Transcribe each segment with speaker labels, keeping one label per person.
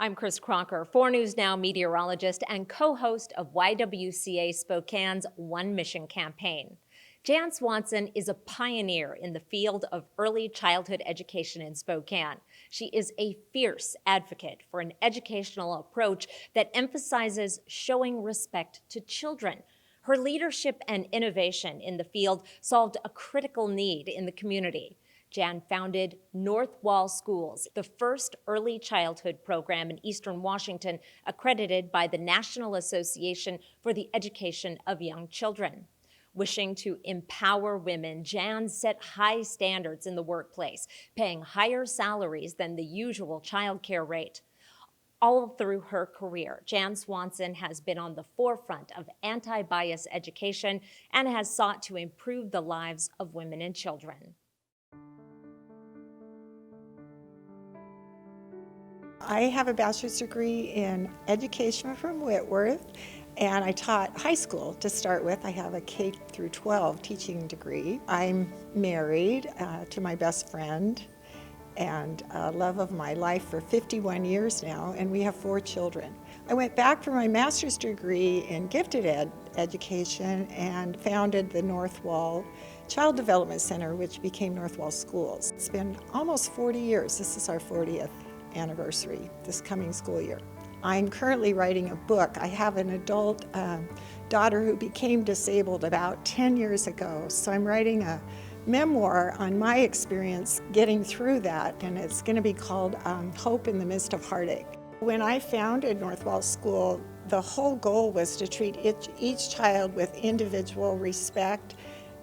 Speaker 1: I'm Chris Crocker, 4 News Now meteorologist and co-host of YWCA Spokane's One Mission campaign. Jan Swanson is a pioneer in the field of early childhood education in Spokane. She is a fierce advocate for an educational approach that emphasizes showing respect to children. Her leadership and innovation in the field solved a critical need in the community. Jan founded North Wall Schools, the first early childhood program in Eastern Washington accredited by the National Association for the Education of Young Children. Wishing to empower women, Jan set high standards in the workplace, paying higher salaries than the usual childcare rate. All through her career, Jan Swanson has been on the forefront of anti-bias education and has sought to improve the lives of women and children.
Speaker 2: I have a bachelor's degree in education from Whitworth, and I taught high school to start with. I have a K through 12 teaching degree. I'm married to my best friend and love of my life for 51 years now, and we have 4 children. I went back for my master's degree in gifted education and founded the North Wall Child Development Center, which became North Wall Schools. It's been almost 40 years. This is our 40th anniversary this coming school year. I'm currently writing a book. I have an adult daughter who became disabled about 10 years ago, so I'm writing a memoir on my experience getting through that, and it's going to be called Hope in the Midst of Heartache. When I founded North Wall School, the whole goal was to treat each child with individual respect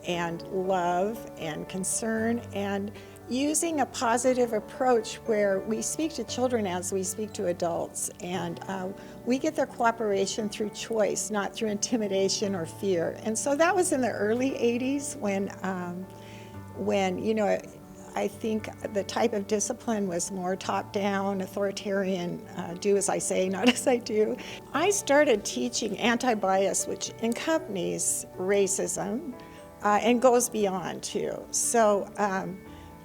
Speaker 2: and love and concern, and using a positive approach where we speak to children as we speak to adults, and we get their cooperation through choice, not through intimidation or fear. And so that was in the early 80s when you know, I think the type of discipline was more top-down, authoritarian, do as I say, not as I do. I started teaching anti-bias, which accompanies racism and goes beyond too. So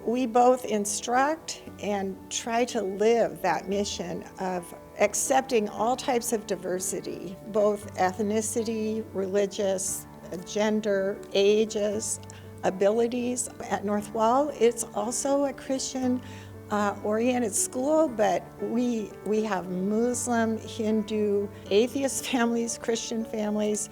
Speaker 2: we both instruct and try to live that mission of accepting all types of diversity, both ethnicity, religious, gender, ages, abilities. At North Wall, it's also a Christian oriented school, but we have Muslim, Hindu, atheist families, Christian families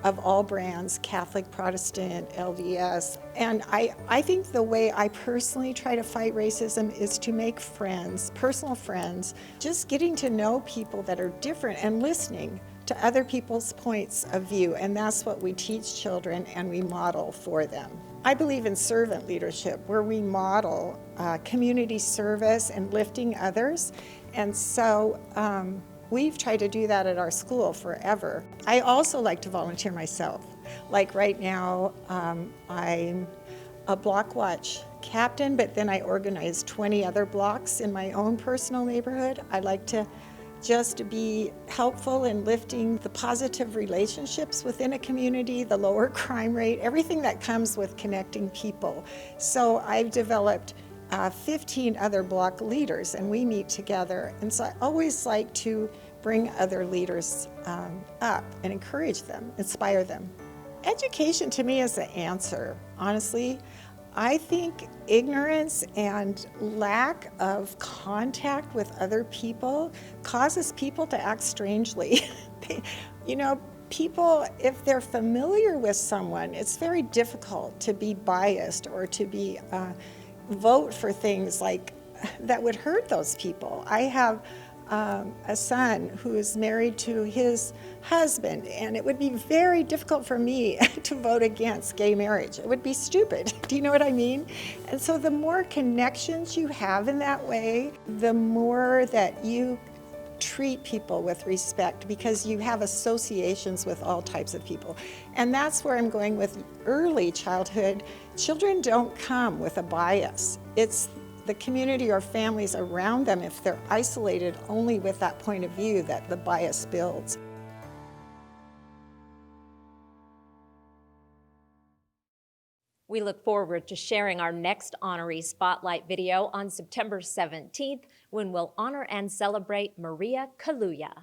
Speaker 2: of all brands, Catholic, Protestant, LDS. And I think the way I personally try to fight racism is to make friends, personal friends, just getting to know people that are different and listening to other people's points of view. And that's what we teach children and we model for them. I believe in servant leadership, where we model community service and lifting others. And so we've tried to do that at our school forever. I also like to volunteer myself. Like right now, I'm a block watch captain, but then I organize 20 other blocks in my own personal neighborhood. I like to just be helpful in lifting the positive relationships within a community, the lower crime rate, everything that comes with connecting people. So I've developed 15 other block leaders, and we meet together. And so I always like to bring other leaders up and encourage them, inspire them. Education to me is the answer, honestly. I think ignorance and lack of contact with other people causes people to act strangely. You know, people, if they're familiar with someone, it's very difficult to be biased or to be vote for things like that would hurt those people. I have a son who is married to his husband, and it would be very difficult for me to vote against gay marriage. It would be stupid. Do you know what I mean? And so the more connections you have in that way, the more that you treat people with respect, because you have associations with all types of people. And that's where I'm going with early childhood. Children don't come with a bias. It's the community or families around them, if they're isolated only with that point of view, that the bias builds.
Speaker 1: We look forward to sharing our next honoree spotlight video on September 17th when we'll honor and celebrate Maria Kaluuya.